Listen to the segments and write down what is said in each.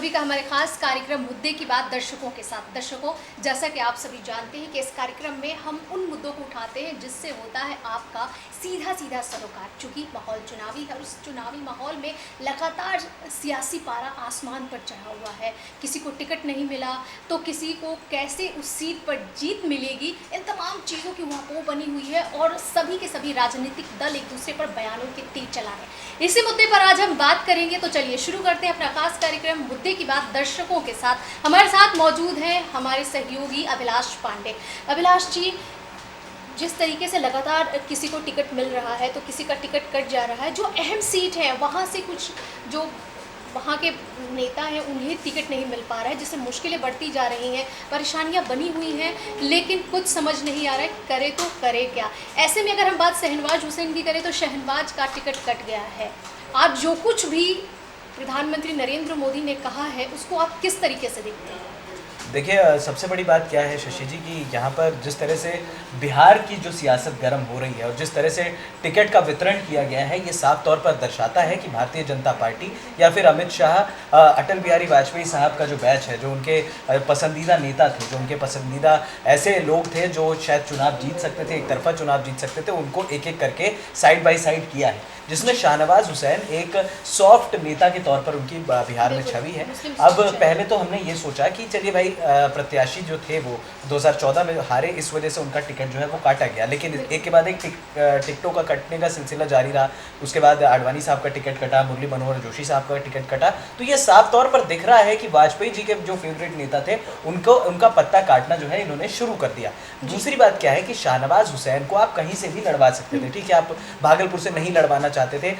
सभी का हमारे खास कार्यक्रम मुद्दे की बात दर्शकों के साथ। दर्शकों, जैसा कि आप सभी जानते हैं कि इस कार्यक्रम में हम उन मुद्दों को उठाते हैं जिससे होता है आपका सीधा सीधा सरोकार। चूँकि माहौल चुनावी है और उस चुनावी माहौल में लगातार सियासी पारा आसमान पर चढ़ा हुआ है। किसी को टिकट नहीं मिला तो किसी को कैसे उस सीट पर जीत मिलेगी, इन तमाम चीज़ों की ऊहापोह बनी हुई है और सभी के सभी राजनीतिक दल एक दूसरे पर बयानों के तीर चला रहे हैं। इसी मुद्दे पर आज हम बात करेंगे, तो चलिए शुरू करते हैं अपना खास कार्यक्रम मुद्दे की बात दर्शकों के साथ। हमारे साथ मौजूद हैं हमारे सहयोगी अभिलाष पांडे। अभिलाष जी, जिस तरीके से लगातार किसी को टिकट मिल रहा है तो किसी का टिकट कट जा रहा है, जो अहम सीट है वहाँ से कुछ जो वहाँ के नेता हैं उन्हें टिकट नहीं मिल पा रहा है, जिससे मुश्किलें बढ़ती जा रही हैं, परेशानियाँ बनी हुई हैं, लेकिन कुछ समझ नहीं आ रहा है करे तो करे क्या। ऐसे में अगर हम बात शहनवाज हुसैन की करें तो शहनवाज का टिकट कट गया है। आप जो कुछ भी प्रधानमंत्री नरेंद्र मोदी ने कहा है उसको आप किस तरीके से देखते हैं? देखिए, सबसे बड़ी बात क्या है शशि जी कि यहाँ पर जिस तरह से बिहार की जो सियासत गर्म हो रही है और जिस तरह से टिकट का वितरण किया गया है, ये साफ तौर पर दर्शाता है कि भारतीय जनता पार्टी या फिर अमित शाह, अटल बिहारी वाजपेयी साहब का जो बैच है, जो उनके पसंदीदा नेता थे, जो उनके पसंदीदा ऐसे लोग थे जो शायद चुनाव जीत सकते थे, एक तरफा चुनाव जीत सकते थे, उनको एक एक करके साइड बाई साइड किया है, जिसमें शाहनवाज हुसैन एक सॉफ्ट नेता के तौर पर उनकी बिहार में छवि है। अब पहले तो हमने ये सोचा कि चलिए भाई, प्रत्याशी जो थे वो 2014 में हारे, इस वजह से उनका टिकट जो है वो काटा गया, लेकिन एक के बाद एक टिकटों का कटने का सिलसिला जारी रहा। उसके बाद आडवाणी साहब का टिकट कटा, मुरली मनोहर जोशी साहब का टिकट कटा। तो ये साफ तौर पर दिख रहा है कि वाजपेयी जी के जो फेवरेट नेता थे उनका पत्ता काटना जो है इन्होंने शुरू कर दिया। दूसरी बात क्या है कि शाहनवाज हुसैन को आप कहीं से भी लड़वा सकते थे, ठीक है, आप भागलपुर से नहीं लड़वाना चाहते थे।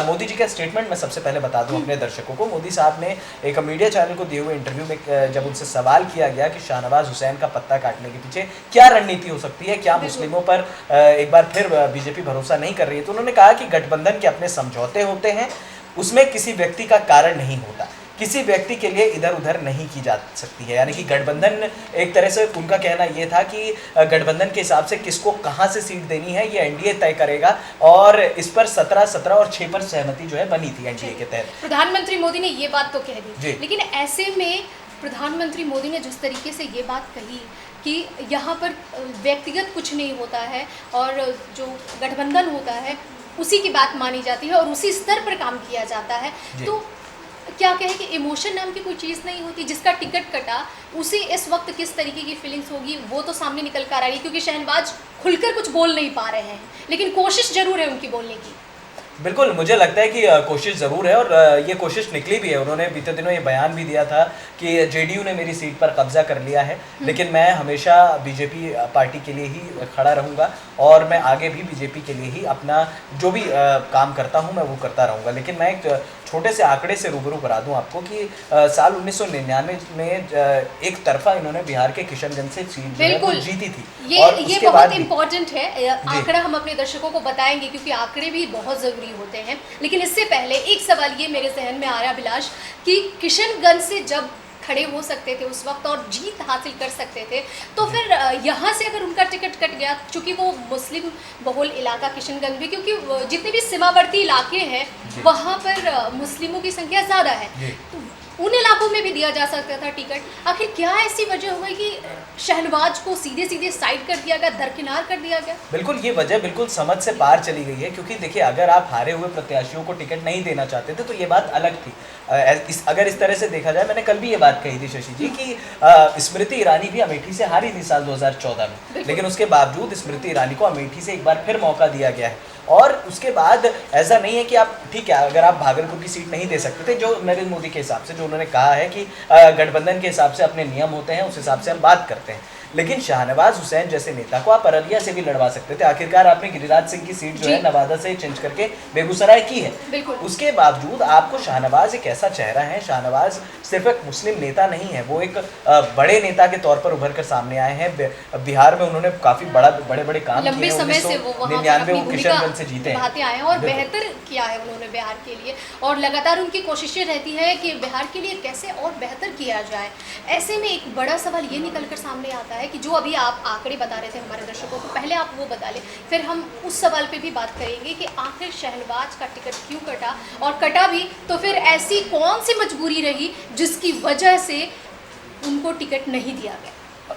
मोदी जी का स्टेटमेंट मैं सबसे पहले बता दूं अपने दर्शकों को। मोदी साहब ने एक मीडिया चैनल को दिए हुए इंटरव्यू में जब उनसे सवाल किया गया कि शाहनवाज हुसैन का पत्ता काटने के पीछे क्या रणनीति हो सकती है, क्या मुस्लिमों पर एक बार फिर बीजेपी भरोसा नहीं कर रही है, तो उन्होंने कहा कि गठबंधन के अपने समझौते होते हैं, उसमें किसी व्यक्ति का कारण नहीं होता, किसी व्यक्ति के लिए इधर उधर नहीं की जा सकती है। यानी कि गठबंधन, एक तरह से उनका कहना यह था कि गठबंधन के हिसाब से किसको कहां से सीट देनी है ये एनडीए तय करेगा, और इस पर 17 और 6 पर सहमति जो है बनी थी एनडीए के तहत। प्रधानमंत्री मोदी ने ये बात तो कह दी, लेकिन ऐसे में प्रधानमंत्री मोदी ने जिस तरीके से ये बात कही कि यहाँ पर व्यक्तिगत कुछ नहीं होता है और जो गठबंधन होता है उसी की बात मानी जाती है और उसी स्तर पर काम किया जाता है, तो क्या कहे कि इमोशन नाम की कोई चीज़ नहीं होती। जिसका टिकट कटा उसे इस वक्त किस तरीके की फीलिंग्स होगी वो तो सामने निकल कर आ रही है, क्योंकि शहनवाज खुलकर कुछ बोल नहीं पा रहे हैं, लेकिन कोशिश जरूर है उनकी बोलने की। बिल्कुल, मुझे लगता है कि कोशिश ज़रूर है और ये कोशिश निकली भी है। उन्होंने बीते दिनों ये बयान भी दिया था कि जेडीयू ने मेरी सीट पर कब्जा कर लिया है, लेकिन मैं हमेशा बीजेपी पार्टी के लिए ही खड़ा रहूँगा और मैं आगे भी बीजेपी के लिए ही अपना जो भी काम करता हूँ मैं वो करता रहूँगा। लेकिन मैं एक छोटे से आंकड़े से रूबरू करा दूं आपको कि साल 1999 में एक तरफा इन्होंने बिहार के किशनगंज से सीट जीती थी। ये बहुत इम्पोर्टेंट है, आंकड़ा हम अपने दर्शकों को बताएंगे क्योंकि आंकड़े भी बहुत ज़रूरी होते हैं। लेकिन इससे पहले एक सवाल ये मेरे जहन में आ रहा है अभिलाष, कि किशनगंज से जब खड़े हो सकते थे उस वक्त और जीत हासिल कर सकते थे, तो फिर यहाँ से अगर उनका टिकट कट गया, चूँकि वो मुस्लिम बहुल इलाका किशनगंज भी, क्योंकि जितने भी सीमावर्ती इलाके हैं वहाँ पर मुस्लिमों की संख्या ज़्यादा है, तो उन इलाकों में भी दिया जा सकता था टिकट। आखिर क्या ऐसी वजह हो गई कि शहनवाज को सीधे सीधे साइड कर दिया गया, दरकिनार कर दिया गया? बिल्कुल, ये वजह बिल्कुल समझ से पार चली गई है, क्योंकि देखिए, अगर आप हारे हुए प्रत्याशियों को टिकट नहीं देना चाहते थे तो ये बात अलग थी। अगर इस तरह से देखा जाए, मैंने कल भी ये बात कही थी शशि जी कि स्मृति ईरानी भी अमेठी से हारी थी साल 2014 में, लेकिन उसके बावजूद स्मृति ईरानी को अमेठी से एक बार फिर मौका दिया गया है। और उसके बाद ऐसा नहीं है कि आप, ठीक है, अगर आप भागलपुर की सीट नहीं दे सकते थे, जो नरेंद्र मोदी के हिसाब से, जो उन्होंने कहा है कि गठबंधन के हिसाब से अपने नियम होते हैं, उस हिसाब से हम बात करते हैं, लेकिन शाहनवाज हुसैन जैसे नेता को आप अररिया से भी लड़वा सकते थे। आखिरकार आपने गिरिराज सिंह की सीट जो है नवादा से चेंज करके बेगूसराय की है। उसके बावजूद आपको शाहनवाज एक ऐसा चेहरा है, शाहनवाज सिर्फ एक मुस्लिम नेता नहीं है, वो एक बड़े नेता के तौर पर उभर कर सामने आए हैं। बिहार में उन्होंने काफी बड़े बड़े काम किए, 1999 वो किशनगंज से जीते हैं और बेहतर किया है उन्होंने बिहार के लिए, और लगातार उनकी कोशिशें रहती है कि बिहार के लिए कैसे और बेहतर किया जाए। ऐसे में एक बड़ा सवाल ये निकल कर सामने आता है कि जो अभी आप आंकड़े बता रहे थे हमारे दर्शकों को, पहले आप वो बता लें, फिर हम उस सवाल पे भी बात करेंगे कि आखिर शहनवाज का टिकट क्यों कटा, और कटा भी तो फिर ऐसी कौन सी मजबूरी रही जिसकी वजह से उनको टिकट नहीं दिया गया।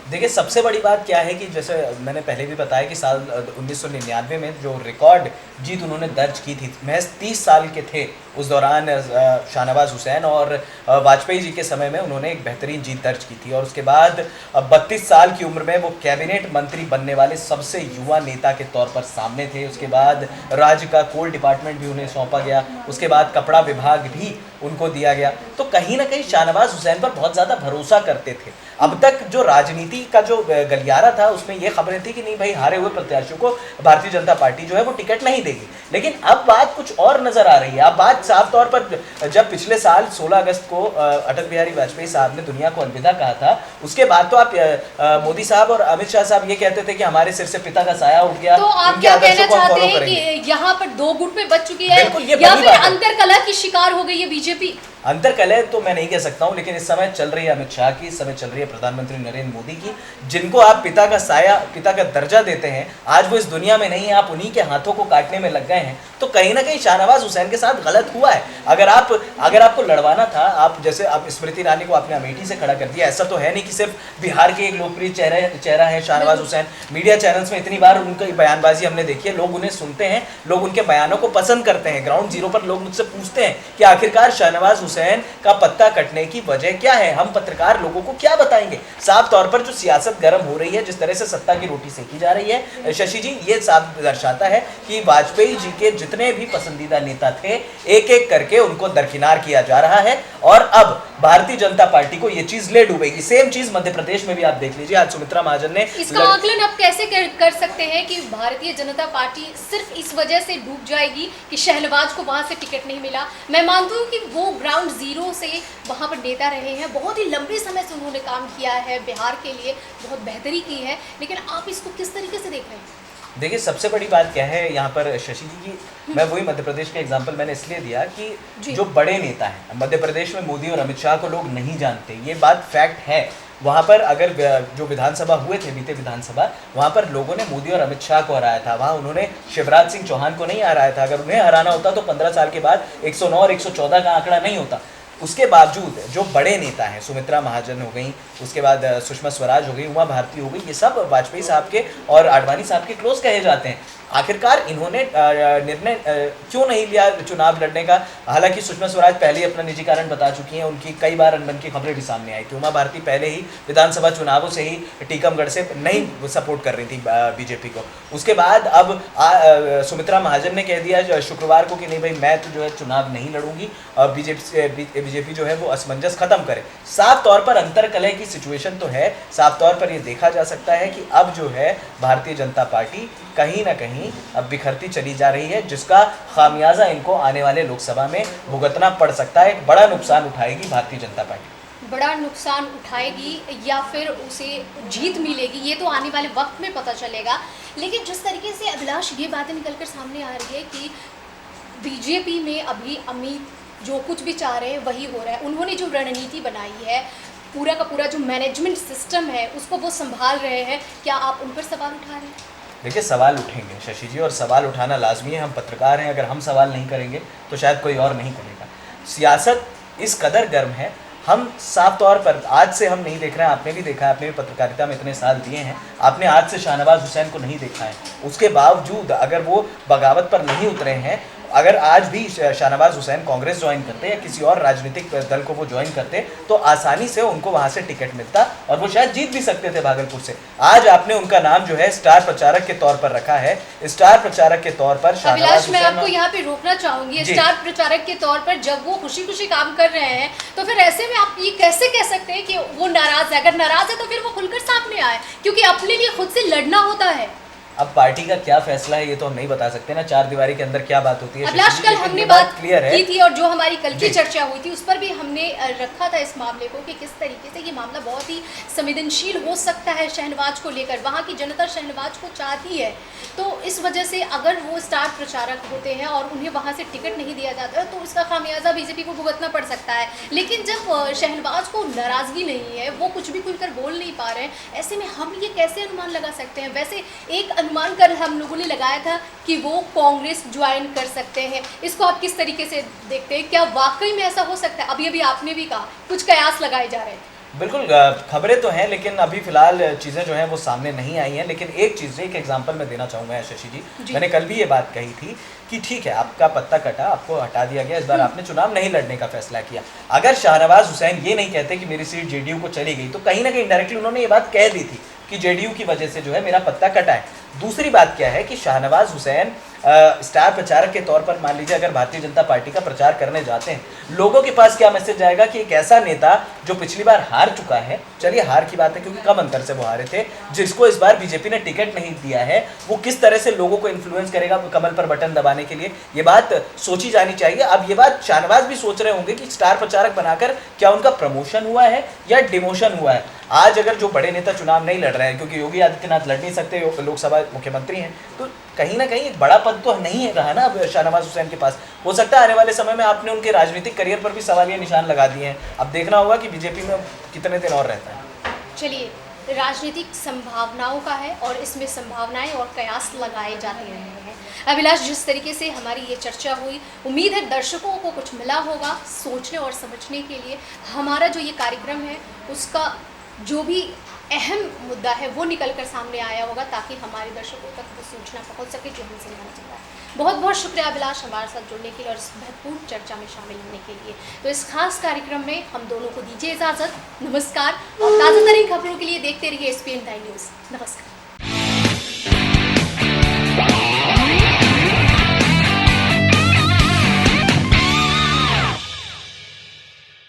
देखिए, सबसे बड़ी बात क्या है कि जैसे मैंने पहले भी बताया कि साल 1999 में जो रिकॉर्ड जीत उन्होंने दर्ज की थी, महज 30 साल के थे उस दौरान शाहनवाज हुसैन, और वाजपेयी जी के समय में उन्होंने एक बेहतरीन जीत दर्ज की थी। और उसके बाद 32 साल की उम्र में वो कैबिनेट मंत्री बनने वाले सबसे युवा नेता के तौर पर सामने थे। उसके बाद राज्य का कोल डिपार्टमेंट भी उन्हें सौंपा गया, उसके बाद कपड़ा विभाग भी उनको दिया गया। तो कहीं ना कहीं शाहनवाज हुसैन पर बहुत ज़्यादा भरोसा करते थे। अब तक जो राजनीति का जो गलियारा था उसमें ये खबरें थी कि नहीं भाई, हारे हुए प्रत्याशियों को भारतीय जनता पार्टी जो है वो टिकट नहीं देगी। लेकिन अब बात कुछ और नजर आ रही है। अब बात साफ तौर पर, जब पिछले साल 16 अगस्त को अटल बिहारी वाजपेयी साहब ने दुनिया को अलविदा कहा था, उसके बाद तो आप मोदी साहब और अमित शाह साहब ये कहते थे कि हमारे सिर से पिता का साया उठ गया, तो आप उनके क्या आदर्शों कहना को हम चाहते फॉलो हैं करेंगे। कि यहाँ पर दो गुट में बच चुकी है, बिल्कुल, ये या बड़ी फिर बात है। अंतरकलह की शिकार हो गई है बीजेपी? अंतरकलह तो मैं नहीं कह सकता हूं, लेकिन इस समय चल रही है अमित शाह की, इस समय चल रही है प्रधानमंत्री नरेंद्र मोदी की, जिनको आप पिता का साया, पिता का दर्जा देते हैं। आज वो इस दुनिया में नहीं है, आप उन्हीं के हाथों को काटने में लग गए हैं। तो कहीं ना कहीं शाहनवाज हुसैन के साथ गलत हुआ है। अगर आपको लड़वाना था, आप जैसे आप स्मृति ईरानी को आपने अमेठी से खड़ा कर दिया। ऐसा तो है नहीं कि सिर्फ बिहार के एक लोकप्रिय चेहरा है शाहनवाज हुसैन। मीडिया चैनल्स में इतनी बार उनकी बयानबाजी हमने देखी है, लोग उन्हें सुनते हैं, लोग उनके बयानों को पसंद करते हैं। ग्राउंड जीरो पर लोग मुझसे पूछते हैं कि आखिरकार शाहनवाज हुसैन का पत्ता कटने की वजह क्या है, हम पत्रकार लोगों को क्या बताएंगे। साफ तौर पर जो सियासत गर्म हो रही है, जिस तरह से सत्ता की रोटी सेकी जा रही है, शशि जी, ये साफ दर्शाता है कि वाजपेयी जी के जितने भी पसंदीदा नेता थे, एक एक करके उनको दरकिनार किया जा रहा है। और अब भारतीय जनता पार्टी को ये चीज ले डूबेगी। सेम चीज मध्य प्रदेश में भी आप देख लीजिए। आज सुमित्रा महाजन ने इसका आकलन आप कैसे कर सकते हैं कि भारतीय जनता पार्टी सिर्फ इस वजह से डूब जाएगी कि शहनवाज को वहां से टिकट नहीं मिला? मैं मानती हूँ कि वो ग्राउंड जीरो से वहां पर नेता रहे हैं, बहुत ही लंबे समय से उन्होंने काम किया है, बिहार के लिए बहुत बेहतरी की है, लेकिन आप इसको किस तरीके से देख रहे हैं? देखिए, सबसे बड़ी बात क्या है यहाँ पर शशि जी की, मैं वही मध्य प्रदेश का एग्जांपल मैंने इसलिए दिया कि जो बड़े नेता हैं मध्य प्रदेश में, मोदी और अमित शाह को लोग नहीं जानते, ये बात फैक्ट है। वहाँ पर अगर जो विधानसभा हुए थे, बीते विधानसभा, वहाँ पर लोगों ने मोदी और अमित शाह को हराया था। वहाँ उन्होंने शिवराज सिंह चौहान को नहीं हराया था। अगर उन्हें हराना होता तो 15 साल के बाद 109 और 114 का आंकड़ा नहीं होता। उसके बावजूद जो बड़े नेता हैं, सुमित्रा महाजन हो गई, उसके बाद सुषमा स्वराज हो गई, उमा भारती हो गई, ये सब वाजपेयी साहब के और आडवाणी साहब के क्लोज कहे जाते हैं। आखिरकार इन्होंने निर्णय क्यों नहीं लिया चुनाव लड़ने का? हालांकि सुषमा स्वराज पहले ही अपना निजी कारण बता चुकी हैं, उनकी कई बार अनबन की खबरें भी सामने आई थी। उमा भारती पहले ही विधानसभा चुनावों से ही टीकमगढ़ से नहीं सपोर्ट कर रही थी बीजेपी को। उसके बाद अब सुमित्रा महाजन ने कह दिया शुक्रवार को कि नहीं भाई, मैं तो जो है चुनाव नहीं लड़ूंगी, और बीजेपी जो है वो असमंजस खत्म करे। साफ तौर पर अंतरकलह की सिचुएशन तो है। साफ तौर पर ये देखा जा सकता है कि अब जो है भारतीय जनता पार्टी कहीं ना कहीं अब बिखरती चली जा रही है, जिसका खामियाजा इनको आने वाले लोकसभा में भुगतना पड़ सकता है। एक बड़ा नुकसान उठाएगी भारतीय जनता पार्टी। बड़ा नुकसान उठाएगी या फिर उसे जीत मिलेगी, ये तो आने वाले वक्त में पता चलेगा। लेकिन जिस तरीके से अभिलाष ये बातें निकलकर सामने आ रही है कि बीजेपी में अभी अमित जो कुछ भी चाह रहे हैं वही हो रहा है, उन्होंने जो रणनीति बनाई है, पूरा का पूरा जो मैनेजमेंट सिस्टम है उसको वो संभाल रहे हैं, क्या आप उन पर सवाल उठा रहे हैं? देखिए, सवाल उठेंगे शशि जी, और सवाल उठाना लाजमी है। हम पत्रकार हैं, अगर हम सवाल नहीं करेंगे तो शायद कोई और नहीं करेगा। सियासत इस कदर गर्म है, हम साफ तौर पर आज से हम नहीं देख रहे हैं। आपने भी देखा है, आपने भी पत्रकारिता में इतने साल दिए हैं, आपने आज से शाहनवाज हुसैन को नहीं देखा है। उसके बावजूद अगर वो बगावत पर नहीं उतरे हैं, अगर आज भी शाहनवाज हुसैन कांग्रेस ज्वाइन करते या किसी और राजनीतिक दल को वो ज्वाइन करते तो आसानी से उनको वहां से टिकट मिलता और वो शायद जीत भी सकते थे भागलपुर से। आज आपने उनका नाम जो है स्टार प्रचारक के तौर पर रखा है। स्टार प्रचारक के तौर पर अभिलाष, मैं आपको यहाँ पे रोकना चाहूंगी। स्टार प्रचारक के तौर पर जब वो खुशी खुशी काम कर रहे हैं तो फिर ऐसे में आप ये कैसे कह सकते हैं कि वो नाराज है? अगर नाराज है तो फिर वो खुलकर सामने आए, क्योंकि अपने लिए खुद से लड़ना होता है। अब पार्टी का क्या फैसला है ये तो हम नहीं बता सकते ना, चार दीवारी के अंदर क्या बात होती है। अभिलाष, कल लेकिन हमने ये बात क्लियर है की थी और जो हमारी कल की जी। चर्चा हुई थी उस पर भी हमने रखा था इस मामले को कि किस तरीके से ये मामला बहुत ही संवेदनशील हो सकता है शहनवाज को लेकर। वहाँ की जनता शहनवाज को चाहती है, तो इस वजह से अगर वो स्टार प्रचारक होते हैं और उन्हें वहाँ से टिकट नहीं दिया जाता है तो इसका खामियाजा बीजेपी को भुगतना पड़ सकता है। लेकिन जब शहनवाज को नाराज़गी नहीं है, वो कुछ भी खुलकर बोल नहीं पा रहे हैं, ऐसे में हम ये कैसे अनुमान लगा सकते हैं? वैसे एक अनुमान कर हम लोगों ने लगाया था कि वो कांग्रेस ज्वाइन कर सकते हैं। इसको आप किस तरीके से देखते हैं? क्या वाकई में ऐसा हो सकता है? अभी अभी आपने भी कहा कुछ कयास लगाए जा रहे हैं। बिल्कुल, खबरें तो हैं लेकिन अभी फिलहाल चीज़ें जो हैं वो सामने नहीं आई हैं। लेकिन एक चीज़, एक एग्जांपल मैं देना चाहूँगा शशि जी, मैंने कल भी ये बात कही थी कि ठीक है, आपका पत्ता कटा, आपको हटा दिया गया, इस बार आपने चुनाव नहीं लड़ने का फैसला किया। अगर शाहनवाज हुसैन ये नहीं कहते कि मेरी सीट जेडीयू को चली गई, तो कहीं ना कहीं डायरेक्टली उन्होंने ये बात कह दी थी कि जेडीयू की वजह से जो है मेरा पत्ता कटा है। दूसरी बात क्या है कि शाहनवाज हुसैन स्टार प्रचारक के तौर पर मान लीजिए अगर भारतीय जनता पार्टी का प्रचार करने जाते हैं, लोगों के पास क्या मैसेज जाएगा कि एक ऐसा नेता जो पिछली बार हार चुका है, चलिए हार की बात है क्योंकि कम अंतर से वो हारे थे, जिसको इस बार बीजेपी ने टिकट नहीं दिया है, वो किस तरह से लोगों को इन्फ्लुएंस करेगा कमल पर बटन दबाने के लिए, ये बात सोची जानी चाहिए। अब ये बात शाहनवाज भी सोच रहे होंगे कि स्टार प्रचारक बनाकर क्या उनका प्रमोशन हुआ है या डिमोशन हुआ है। आज अगर जो बड़े नेता चुनाव नहीं लड़ रहे हैं क्योंकि योगी आदित्यनाथ लड़ नहीं सकते, लोकसभा मुख्यमंत्री हैं, तो कहीं ना कहीं एक बड़ा पद तो नहीं रहा ना अब शाहनवाज हुसैन के पास। हो सकता है आने वाले समय में आपने उनके राजनीतिक करियर पर भी सवालिया निशान लगा दिए हैं। अब देखना होगा कि बीजेपी में कितने दिन और रहता है। चलिए, राजनीतिक संभावनाओं का है और इसमें संभावनाएं और कयास लगाए जाते रहे हैं। अभिलाष, जिस तरीके से हमारी ये चर्चा हुई, उम्मीद है दर्शकों को कुछ मिला होगा सोचने और समझने के लिए। हमारा जो ये कार्यक्रम है उसका जो भी अहम मुद्दा है वो निकल कर सामने आया होगा ताकि हमारे दर्शकों तक वो सूचना पहुंच सके जो हमसे जानना चाह रहा है। बहुत बहुत शुक्रिया अभिलाष हमारे साथ जुड़ने के लिए और इस महत्वपूर्ण चर्चा में शामिल होने के लिए। तो इस खास कार्यक्रम में हम दोनों को दीजिए इजाज़त। नमस्कार और ताज़ा तरीन खबरों के लिए देखते रहिए SPN टाइम न्यूज़। नमस्कार।